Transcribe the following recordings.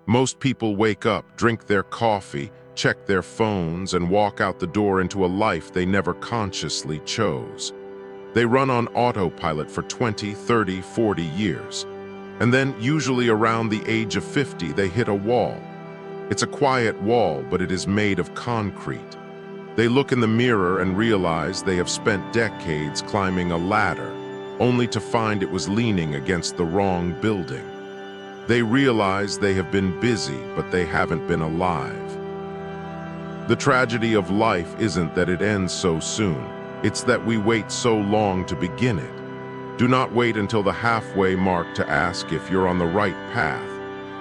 Most people wake up, drink their coffee, check their phones, and walk out the door into a life they never consciously chose. They run on autopilot for 20, 30, 40 years. And then, usually around the age of 50, they hit a wall. It's a quiet wall, but it is made of concrete. They look in the mirror and realize they have spent decades climbing a ladder, only to find it was leaning against the wrong building. They realize they have been busy, but they haven't been alive. The tragedy of life isn't that it ends so soon. It's that we wait so long to begin it. Do not wait until the halfway mark to ask if you're on the right path.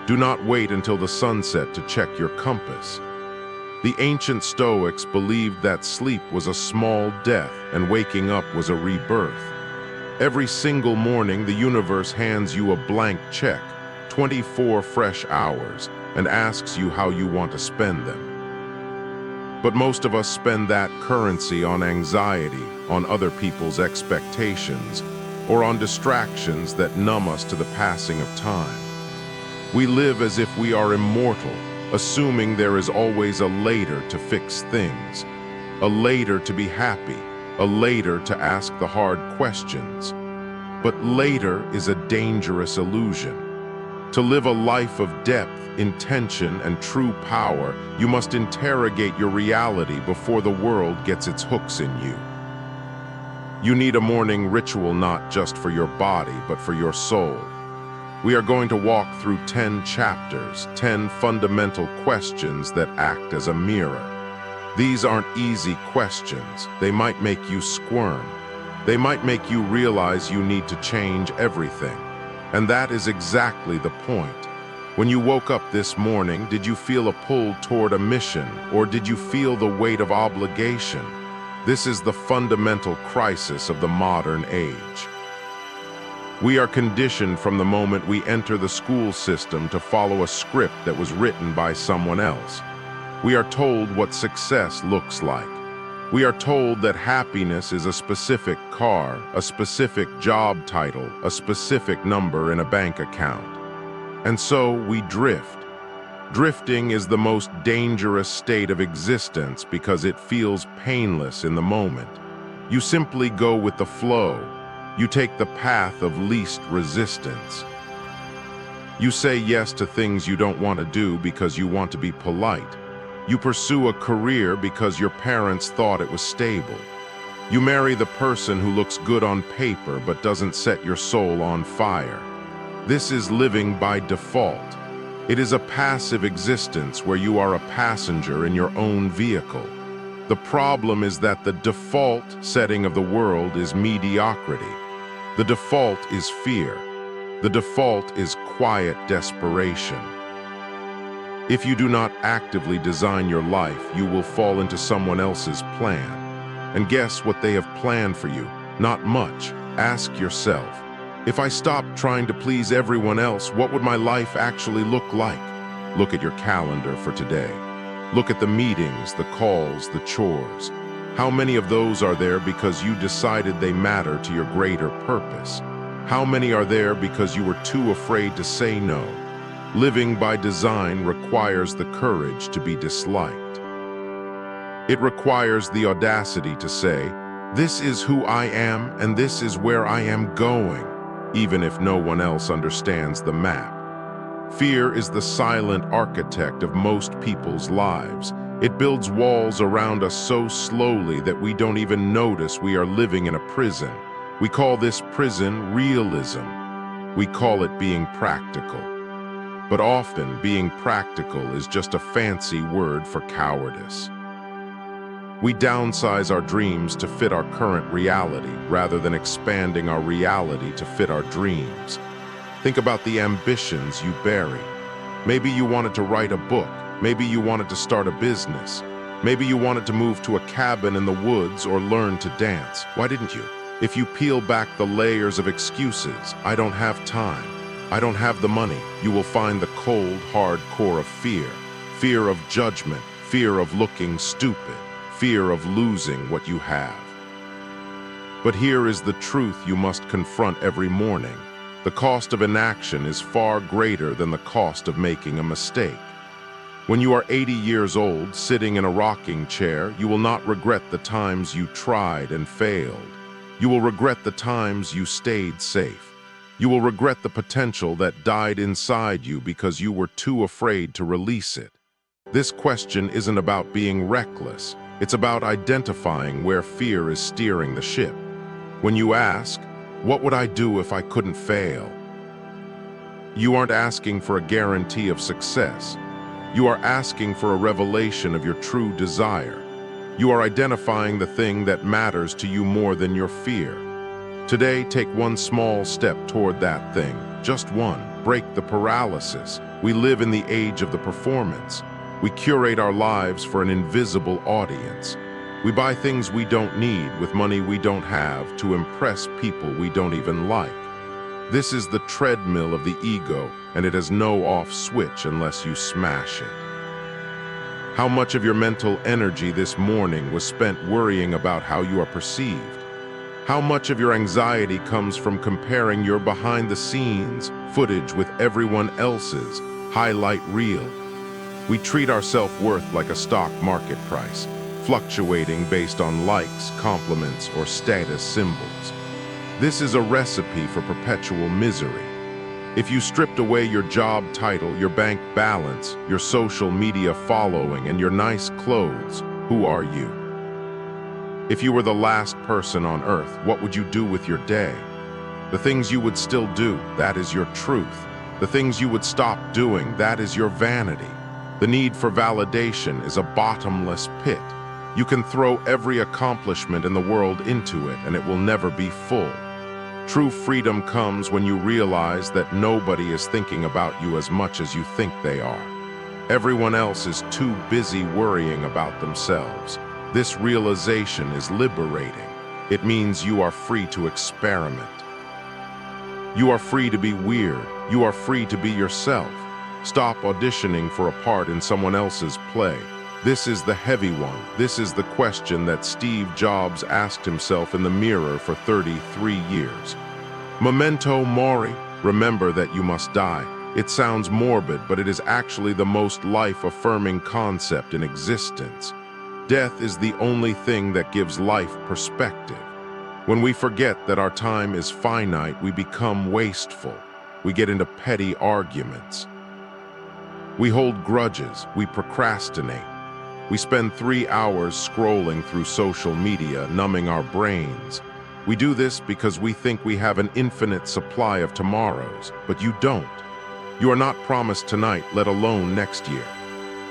Do not wait until the sunset to check your compass. The ancient Stoics believed that sleep was a small death and waking up was a rebirth. Every single morning, the universe hands you a blank check, 24 fresh hours, and asks you how you want to spend them. But most of us spend that currency on anxiety, on other people's expectations, or on distractions that numb us to the passing of time. We live as if we are immortal, assuming there is always a later to fix things, a later to be happy, a later to ask the hard questions. But later is a dangerous illusion. To live a life of depth, intention, and true power, you must interrogate your reality before the world gets its hooks in you. You need a morning ritual not just for your body, but for your soul. We are going to walk through 10 chapters, 10 fundamental questions that act as a mirror. These aren't easy questions. They might make you squirm. They might make you realize you need to change everything. And that is exactly the point. When you woke up this morning, did you feel a pull toward a mission, or did you feel the weight of obligation? This is the fundamental crisis of the modern age. We are conditioned from the moment we enter the school system to follow a script that was written by someone else. We are told what success looks like. We are told that happiness is a specific car, a specific job title, a specific number in a bank account. And so we drift. Drifting is the most dangerous state of existence because it feels painless in the moment. You simply go with the flow. You take the path of least resistance. You say yes to things you don't want to do because you want to be polite. You pursue a career because your parents thought it was stable. You marry the person who looks good on paper but doesn't set your soul on fire. This is living by default. It is a passive existence where you are a passenger in your own vehicle. The problem is that the default setting of the world is mediocrity. The default is fear. The default is quiet desperation. If you do not actively design your life, you will fall into someone else's plan. And guess what they have planned for you? Not much. Ask yourself, if I stopped trying to please everyone else, what would my life actually look like? Look at your calendar for today. Look at the meetings, the calls, the chores. How many of those are there because you decided they matter to your greater purpose? How many are there because you were too afraid to say no? Living by design requires the courage to be disliked. It requires the audacity to say, this is who I am and this is where I am going, even if no one else understands the map. Fear is the silent architect of most people's lives. It builds walls around us so slowly that we don't even notice we are living in a prison. We call this prison realism. We call it being practical. But often, being practical is just a fancy word for cowardice. We downsize our dreams to fit our current reality rather than expanding our reality to fit our dreams. Think about the ambitions you bury. Maybe you wanted to write a book. Maybe you wanted to start a business. Maybe you wanted to move to a cabin in the woods or learn to dance. Why didn't you? If you peel back the layers of excuses, I don't have time, I don't have the money, you will find the cold, hard core of fear. Fear of judgment, fear of looking stupid, fear of losing what you have. But here is the truth you must confront every morning. The cost of inaction is far greater than the cost of making a mistake. When you are 80 years old, sitting in a rocking chair, you will not regret the times you tried and failed. You will regret the times you stayed safe. You will regret the potential that died inside you because you were too afraid to release it. This question isn't about being reckless. It's about identifying where fear is steering the ship. When you ask, "What would I do if I couldn't fail?" you aren't asking for a guarantee of success. You are asking for a revelation of your true desire. You are identifying the thing that matters to you more than your fear. Today, take one small step toward that thing. Just one. Break the paralysis. We live in the age of the performance. We curate our lives for an invisible audience. We buy things we don't need with money we don't have to impress people we don't even like. This is the treadmill of the ego, and it has no off switch unless you smash it. How much of your mental energy this morning was spent worrying about how you are perceived? How much of your anxiety comes from comparing your behind-the-scenes footage with everyone else's highlight reel? We treat our self-worth like a stock market price, fluctuating based on likes, compliments, or status symbols. This is a recipe for perpetual misery. If you stripped away your job title, your bank balance, your social media following, and your nice clothes, who are you? If you were the last person on earth, what would you do with your day? The things you would still do, that is your truth. The things you would stop doing, that is your vanity. The need for validation is a bottomless pit. You can throw every accomplishment in the world into it, and it will never be full. True freedom comes when you realize that nobody is thinking about you as much as you think they are. Everyone else is too busy worrying about themselves. This realization is liberating. It means you are free to experiment. You are free to be weird. You are free to be yourself. Stop auditioning for a part in someone else's play. This is the heavy one. This is the question that Steve Jobs asked himself in the mirror for 33 years. Memento mori. Remember that you must die. It sounds morbid, but it is actually the most life-affirming concept in existence. Death is the only thing that gives life perspective. When we forget that our time is finite, we become wasteful. We get into petty arguments. We hold grudges. We procrastinate. We spend 3 hours scrolling through social media, numbing our brains. We do this because we think we have an infinite supply of tomorrows, but you don't. You are not promised tonight, let alone next year.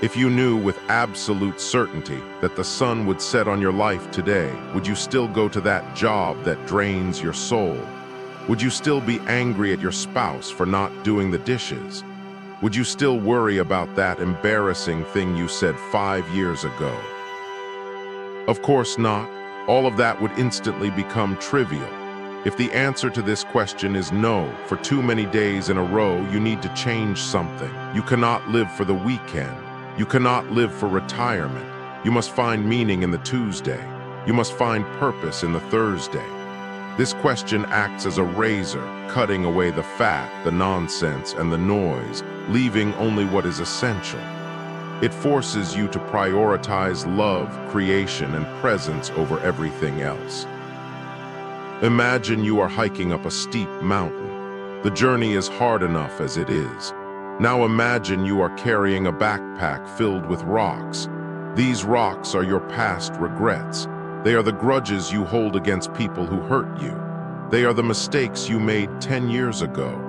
If you knew with absolute certainty that the sun would set on your life today, would you still go to that job that drains your soul? Would you still be angry at your spouse for not doing the dishes? Would you still worry about that embarrassing thing you said 5 years ago? Of course not. All of that would instantly become trivial. If the answer to this question is no, for too many days in a row, you need to change something. You cannot live for the weekend. You cannot live for retirement. You must find meaning in the Tuesday. You must find purpose in the Thursday. This question acts as a razor, cutting away the fat, the nonsense, and the noise, leaving only what is essential. It forces you to prioritize love, creation, and presence over everything else. Imagine you are hiking up a steep mountain. The journey is hard enough as it is. Now imagine you are carrying a backpack filled with rocks. These rocks are your past regrets. They are the grudges you hold against people who hurt you. They are the mistakes you made 10 years ago.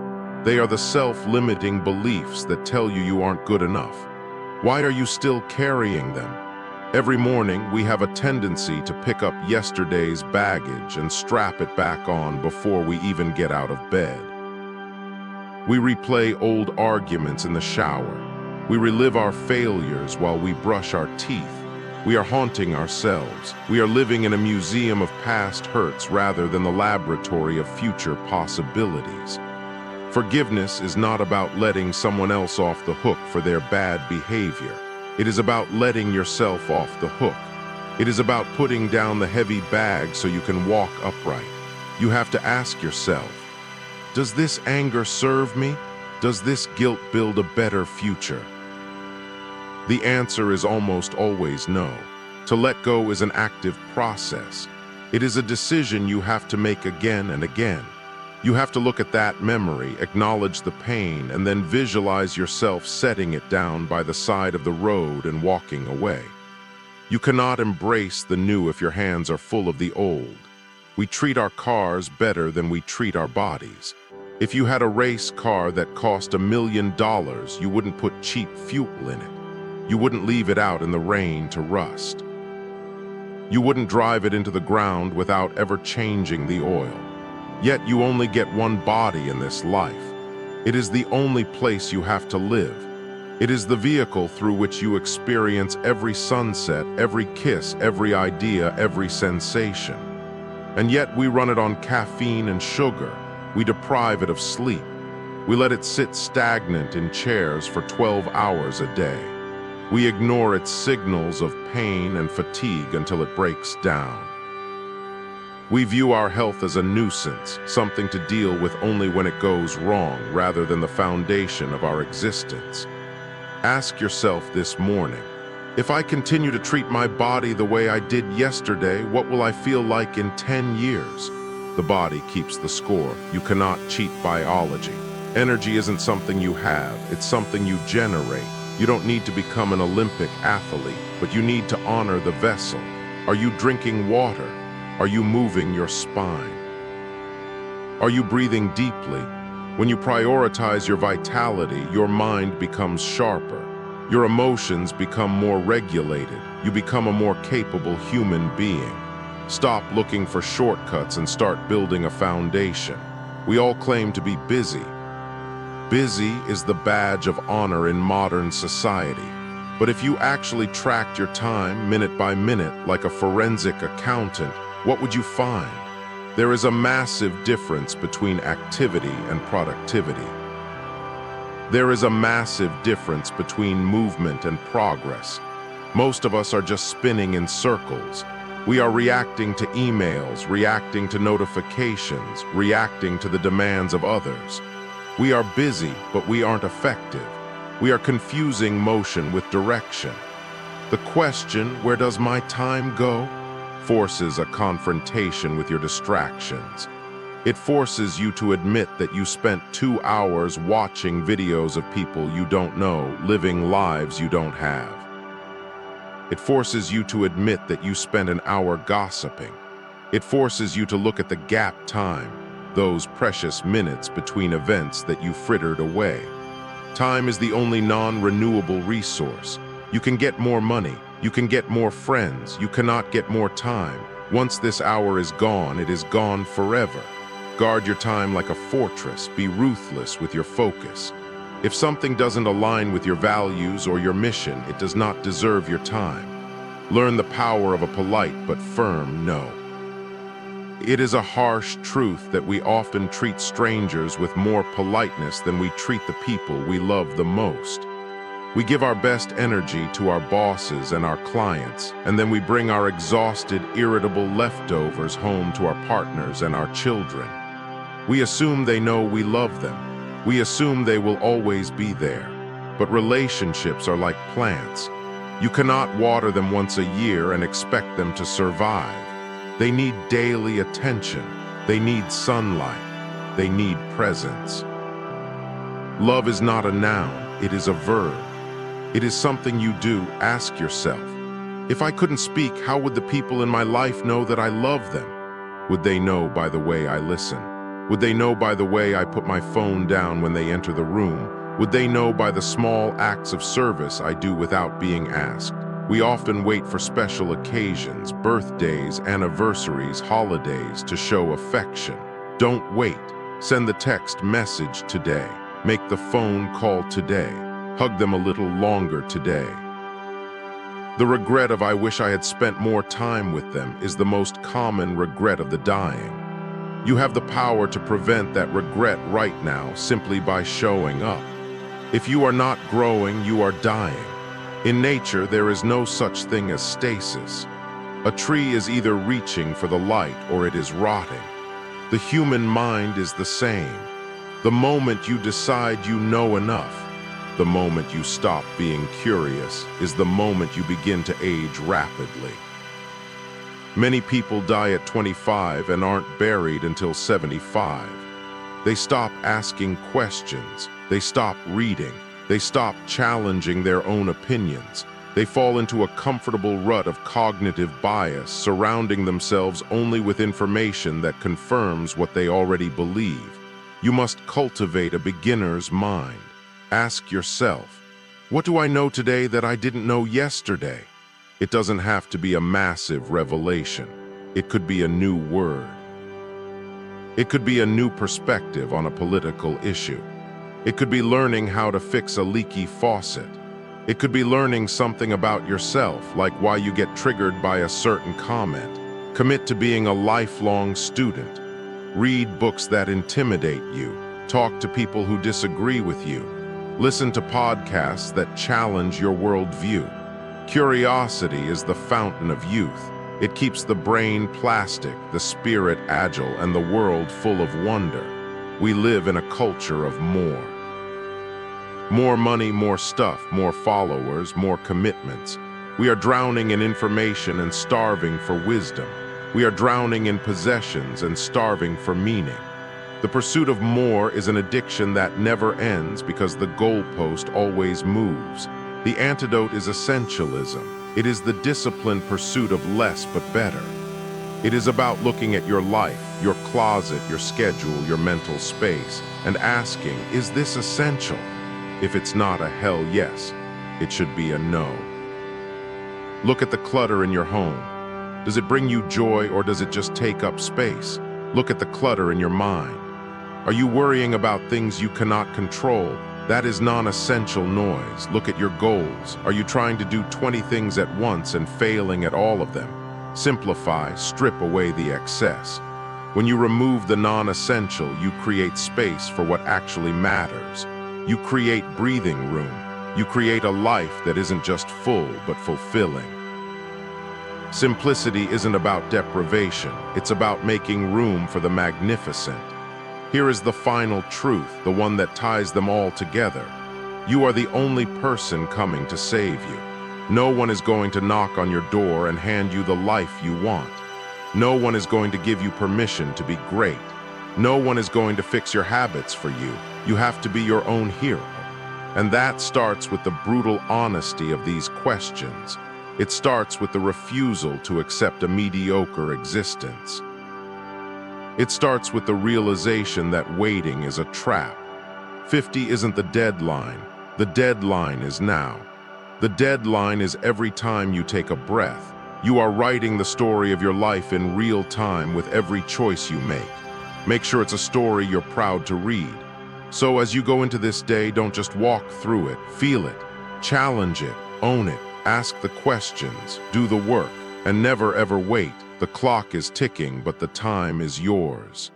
They are the self-limiting beliefs that tell you you aren't good enough. Why are you still carrying them? Every morning, we have a tendency to pick up yesterday's baggage and strap it back on before we even get out of bed. We replay old arguments in the shower. We relive our failures while we brush our teeth. We are haunting ourselves. We are living in a museum of past hurts rather than the laboratory of future possibilities. Forgiveness is not about letting someone else off the hook for their bad behavior. It is about letting yourself off the hook. It is about putting down the heavy bag so you can walk upright. You have to ask yourself, Does this anger serve me? Does this guilt build a better future? The answer is almost always no. To let go is an active process. It is a decision you have to make again and again. You have to look at that memory, acknowledge the pain, and then visualize yourself setting it down by the side of the road and walking away. You cannot embrace the new if your hands are full of the old. We treat our cars better than we treat our bodies. If you had a race car that cost $1 million, you wouldn't put cheap fuel in it. You wouldn't leave it out in the rain to rust. You wouldn't drive it into the ground without ever changing the oil. Yet you only get one body in this life. It is the only place you have to live. It is the vehicle through which you experience every sunset, every kiss, every idea, every sensation. And yet we run it on caffeine and sugar. We deprive it of sleep. We let it sit stagnant in chairs for 12 hours a day. We ignore its signals of pain and fatigue until it breaks down. We view our health as a nuisance, something to deal with only when it goes wrong, rather than the foundation of our existence. Ask yourself this morning, if I continue to treat my body the way I did yesterday, what will I feel like in 10 years? The body keeps the score. You cannot cheat biology. Energy isn't something you have, it's something you generate. You don't need to become an Olympic athlete, but you need to honor the vessel. Are you drinking water? Are you moving your spine? Are you breathing deeply? When you prioritize your vitality, your mind becomes sharper. Your emotions become more regulated. You become a more capable human being. Stop looking for shortcuts and start building a foundation. We all claim to be busy. Busy is the badge of honor in modern society. But if you actually tracked your time minute by minute like a forensic accountant, what would you find? There is a massive difference between activity and productivity. There is a massive difference between movement and progress. Most of us are just spinning in circles. We are reacting to emails, reacting to notifications, reacting to the demands of others. We are busy, but we aren't effective. We are confusing motion with direction. The question, where does my time go, forces a confrontation with your distractions. It forces you to admit that you spent 2 hours watching videos of people you don't know, living lives you don't have. It forces you to admit that you spent an hour gossiping. It forces you to look at the gap time, those precious minutes between events that you frittered away. Time is the only non-renewable resource. You can get more money, you can get more friends, you cannot get more time. Once this hour is gone, it is gone forever. Guard your time like a fortress, be ruthless with your focus. If something doesn't align with your values or your mission, it does not deserve your time. Learn the power of a polite but firm no. It is a harsh truth that we often treat strangers with more politeness than we treat the people we love the most. We give our best energy to our bosses and our clients, and then we bring our exhausted, irritable leftovers home to our partners and our children. We assume they know we love them. We assume they will always be there. But relationships are like plants. You cannot water them once a year and expect them to survive. They need daily attention. They need sunlight. They need presence. Love is not a noun, it is a verb. It is something you do. Ask yourself, if I couldn't speak, how would the people in my life know that I love them? Would they know by the way I listen? Would they know by the way I put my phone down when they enter the room? Would they know by the small acts of service I do without being asked? We often wait for special occasions, birthdays, anniversaries, holidays to show affection. Don't wait. Send the text message today. Make the phone call today. Hug them a little longer today. The regret of I wish I had spent more time with them is the most common regret of the dying. You have the power to prevent that regret right now simply by showing up. If you are not growing, you are dying. In nature, there is no such thing as stasis. A tree is either reaching for the light or it is rotting. The human mind is the same. The moment you decide you know enough, the moment you stop being curious, is the moment you begin to age rapidly. Many people die at 25 and aren't buried until 75. They stop asking questions, they stop reading, they stop challenging their own opinions. They fall into a comfortable rut of cognitive bias, surrounding themselves only with information that confirms what they already believe. You must cultivate a beginner's mind. Ask yourself, what do I know today that I didn't know yesterday? It doesn't have to be a massive revelation. It could be a new word. It could be a new perspective on a political issue. It could be learning how to fix a leaky faucet. It could be learning something about yourself, like why you get triggered by a certain comment. Commit to being a lifelong student. Read books that intimidate you. Talk to people who disagree with you. Listen to podcasts that challenge your worldview. Curiosity is the fountain of youth. It keeps the brain plastic, the spirit agile, and the world full of wonder. We live in a culture of more. More money, more stuff, more followers, more commitments. We are drowning in information and starving for wisdom. We are drowning in possessions and starving for meaning. The pursuit of more is an addiction that never ends because the goalpost always moves. The antidote is essentialism. It is the disciplined pursuit of less but better. It is about looking at your life, your closet, your schedule, your mental space, and asking, is this essential? If it's not a hell yes, it should be a no. Look at the clutter in your home. Does it bring you joy or does it just take up space? Look at the clutter in your mind. Are you worrying about things you cannot control? That is non-essential noise. Look at your goals. Are you trying to do 20 things at once and failing at all of them? Simplify, strip away the excess. When you remove the non-essential, you create space for what actually matters. You create breathing room. You create a life that isn't just full, but fulfilling. Simplicity isn't about deprivation. It's about making room for the magnificent. Here is the final truth, the one that ties them all together. You are the only person coming to save you. No one is going to knock on your door and hand you the life you want. No one is going to give you permission to be great. No one is going to fix your habits for you. You have to be your own hero. And that starts with the brutal honesty of these questions. It starts with the refusal to accept a mediocre existence. It starts with the realization that waiting is a trap. 50 isn't the deadline. The deadline is now. The deadline is every time you take a breath. You are writing the story of your life in real time with every choice you make. Make sure it's a story you're proud to read. So as you go into this day, don't just walk through it, feel it, challenge it, own it, ask the questions, do the work, and never ever wait. The clock is ticking, but the time is yours.